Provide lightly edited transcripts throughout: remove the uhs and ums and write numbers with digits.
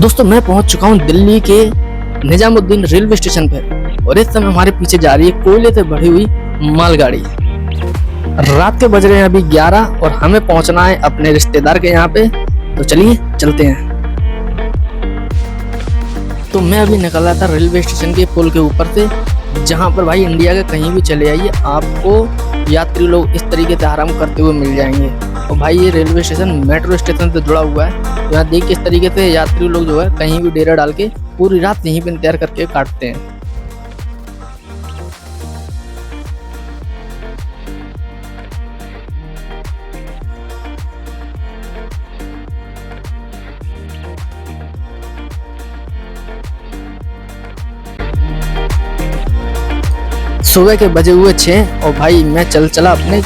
दोस्तों मैं पहुंच चुका हूं दिल्ली के निजामुद्दीन रेलवे स्टेशन पे और इस समय हमारे पीछे जा रही है कोयले से भरी हुई मालगाड़ी। रात के बज रहे हैं अभी 11 और हमें पहुंचना है अपने रिश्तेदार के यहाँ पे। तो चलिए चलते हैं। तो मैं अभी निकला था रेलवे स्टेशन के पुल के ऊपर से, जहाँ पर भाई इंडिया के कहीं भी चले आइए आपको यात्री लोग इस तरीके से आराम करते हुए मिल जाएंगे। और भाई ये रेलवे स्टेशन मेट्रो स्टेशन से जुड़ा हुआ है। तो यहाँ देखिए इस तरीके से यात्री लोग जो है कहीं भी डेरा डाल के पूरी रात यहीं पे इंतजार करके काटते हैं। सुबह के बजे हुए 6 और भाई मैं चला अपने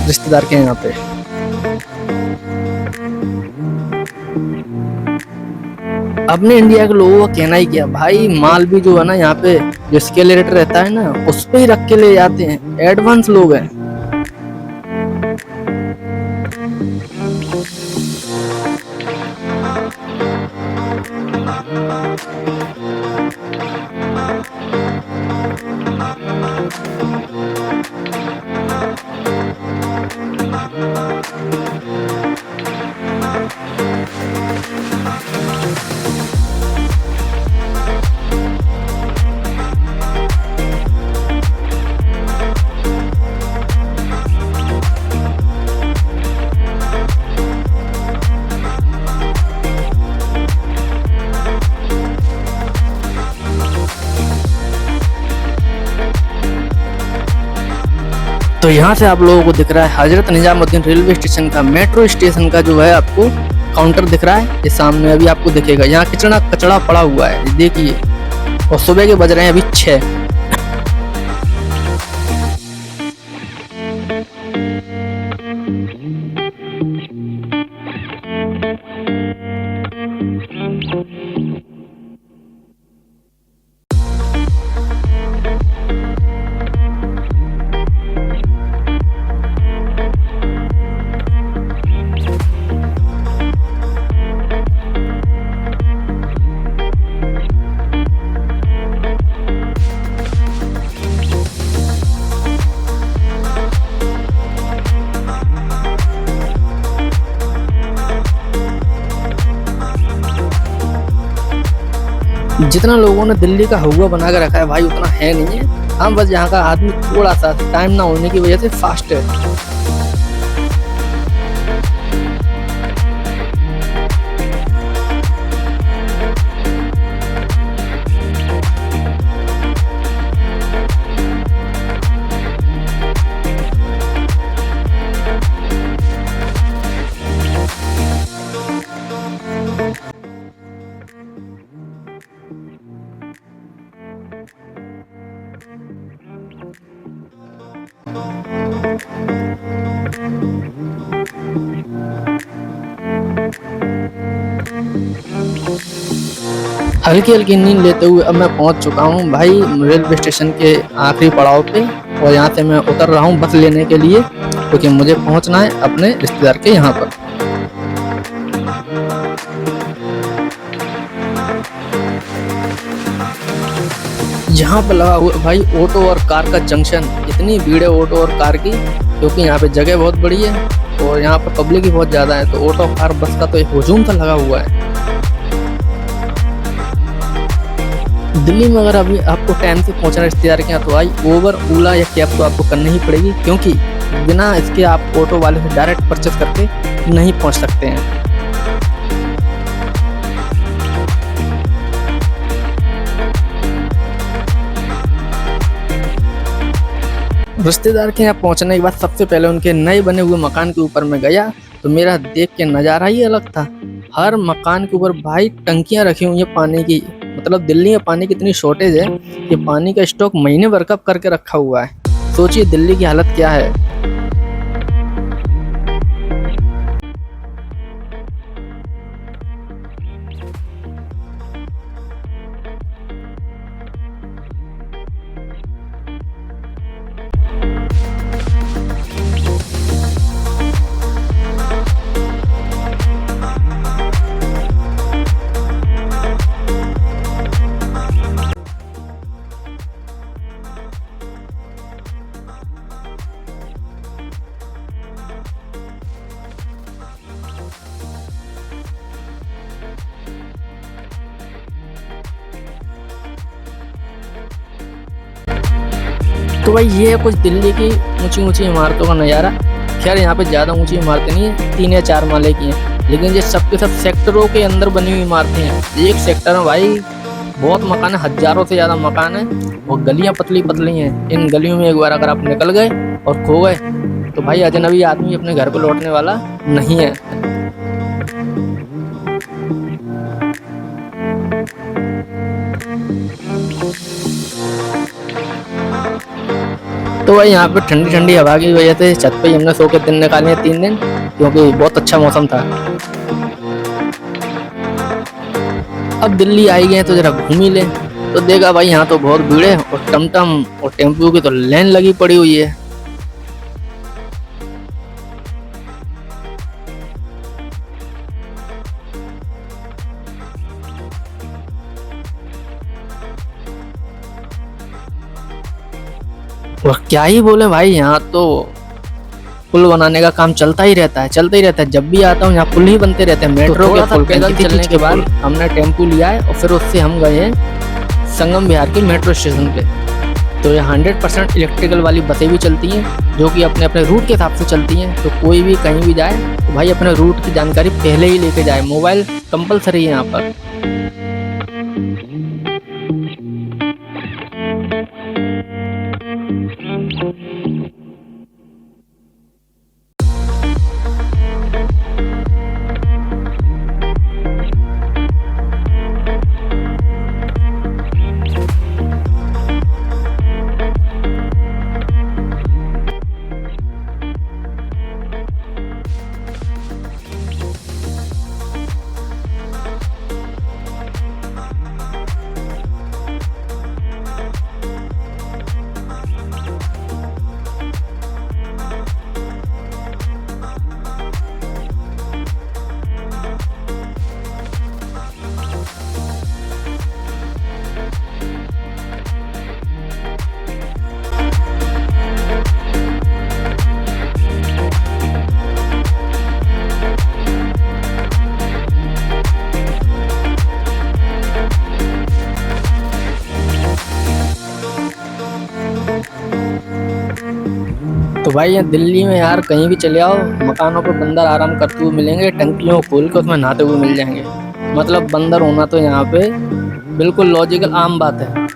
रिश्तेदार के यहाँ पे। अपने इंडिया के लोगों का कहना ही क्या भाई, माल भी जो है ना यहाँ पे जो स्केलेटर रहता है ना उस पे ही रख के ले जाते हैं। एडवांस लोग हैं। तो यहाँ से आप लोगों को दिख रहा है हजरत निजामुद्दीन रेलवे स्टेशन का मेट्रो स्टेशन का जो है आपको काउंटर दिख रहा है। ये सामने अभी आपको दिखेगा। यहाँ कितना कचड़ा पड़ा हुआ है देखिए। और सुबह के बज रहे हैं अभी 6। जितना लोगों ने दिल्ली का हुआ बना के रखा है भाई उतना है नहीं है। हम बस यहाँ का आदमी थोड़ा सा टाइम ना होने की वजह से फास्ट है। हल्की हल्की नींद लेते हुए अब मैं पहुंच चुका हूं भाई रेलवे स्टेशन के आखिरी पड़ाव पे। और यहां से मैं उतर रहा हूं बस लेने के लिए, क्योंकि मुझे पहुंचना है अपने रिश्तेदार के यहां पर। यहाँ पर लगा हुआ भाई ऑटो और कार का जंक्शन। इतनी भीड़ है ऑटो और कार की, क्योंकि यहाँ पे जगह बहुत बड़ी है और यहाँ पर पब्लिक भी बहुत ज्यादा है। तो ऑटो कार बस का तो एक हुजूम सा लगा हुआ है। दिल्ली में अगर अभी आपको टाइम से पहुंचना रिश्तेदार के यहाँ तो आई ओबर ओला या कैब तो आपको करनी ही पड़ेगी, क्योंकि बिना इसके आप ऑटो वाले से डायरेक्ट परचेस करके नहीं पहुंच सकते हैं। रिश्तेदार के यहाँ पहुंचने के बाद सबसे पहले उनके नए बने हुए मकान के ऊपर में गया, तो मेरा देख के नज़ारा ही अलग था। हर मकान के ऊपर भाई टंकियां रखी हुई हैं पानी की। मतलब दिल्ली में पानी की इतनी शॉर्टेज है कि पानी का स्टॉक महीने भर का करके रखा हुआ है। सोचिए दिल्ली की हालत क्या है। तो भाई ये है कुछ दिल्ली की ऊंची ऊंची इमारतों का नज़ारा। खैर यहाँ पे ज़्यादा ऊंची इमारतें नहीं है, 3 या 4 माले की हैं, लेकिन ये सबके सब सेक्टरों के अंदर बनी हुई इमारतें हैं। एक सेक्टर में भाई बहुत मकान है, हजारों से ज़्यादा मकान है और गलियाँ पतली पतली हैं। इन गलियों में एक बार अगर आप निकल गए और खो गए तो भाई अजनबी आदमी अपने घर को लौटने वाला नहीं है। तो भाई यहाँ पे ठंडी ठंडी हवा की वजह से छत पे हमने सो के दिन निकाले हैं 3 दिन, क्योंकि बहुत अच्छा मौसम था। अब दिल्ली आई गए तो जरा घूम ही ले। तो देखा भाई यहाँ तो बहुत भीड़ है और टमटम और टेम्पो की तो लाइन लगी पड़ी हुई है। और क्या ही बोले भाई, यहाँ तो पुल बनाने का काम चलता ही रहता है। जब भी आता हूँ यहाँ पुल ही बनते रहते हैं। मेट्रो के पुल पैदल चलने के बाद हमने टेम्पू लिया है और फिर उससे हम गए हैं संगम विहार के मेट्रो स्टेशन पे। तो यहाँ 100% इलेक्ट्रिकल वाली बसें भी चलती हैं, जो कि अपने अपने रूट के हिसाब से चलती हैं। तो कोई भी कहीं भी जाए तो भाई अपने रूट की जानकारी पहले ही लेके जाए। मोबाइल कंपलसरी है यहाँ पर। तो भाई यहाँ दिल्ली में यार कहीं भी चले आओ, मकानों पे बंदर आराम करते हुए मिलेंगे, टंकियों को खोल के उसमें नहाते हुए मिल जाएंगे। मतलब बंदर होना तो यहाँ पे बिल्कुल लॉजिकल आम बात है।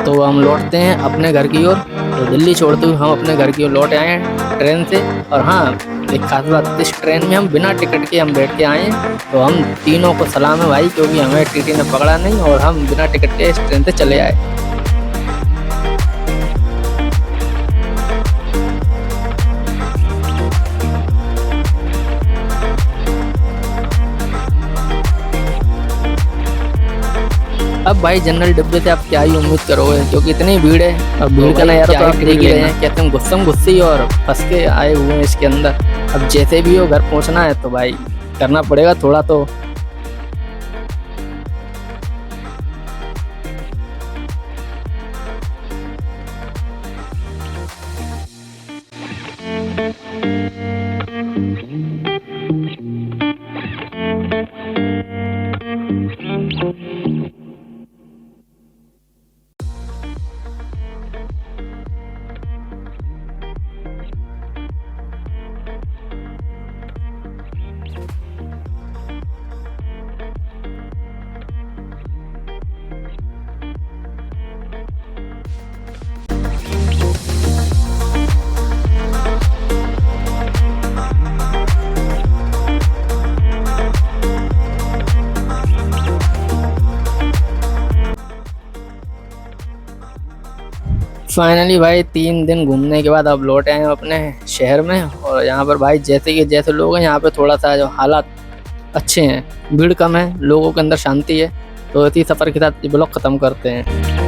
तो हम लौटते हैं अपने घर की ओर। तो दिल्ली छोड़ते हुए हम अपने घर की ओर लौट आए हैं ट्रेन से। और हाँ, एक खास बात, इस ट्रेन में हम बिना टिकट के हम बैठ के आए हैं। तो हम तीनों को सलाम है भाई, क्योंकि हमें टीटी ने पकड़ा नहीं और हम बिना टिकट के इस ट्रेन से चले आए। अब भाई जनरल डिब्बे से आप क्या ही उम्मीद करोगे, क्योंकि इतनी भीड़ है। और भीड़ का ना यार तो आप देख ही रहे हैं, कहते हैं गुस्सम गुस्सी और फंस के आए हुए हैं इसके अंदर। अब जैसे भी हो घर पहुंचना है तो भाई करना पड़ेगा थोड़ा तो। फाइनली भाई 3 दिन घूमने के बाद अब लौट आए हैं अपने शहर में। और यहाँ पर भाई जैसे कि जैसे लोग हैं यहाँ पे थोड़ा सा जो हालात अच्छे हैं, भीड़ कम है, लोगों के अंदर शांति है। तो इसी सफ़र के साथ ब्लॉग ख़त्म करते हैं।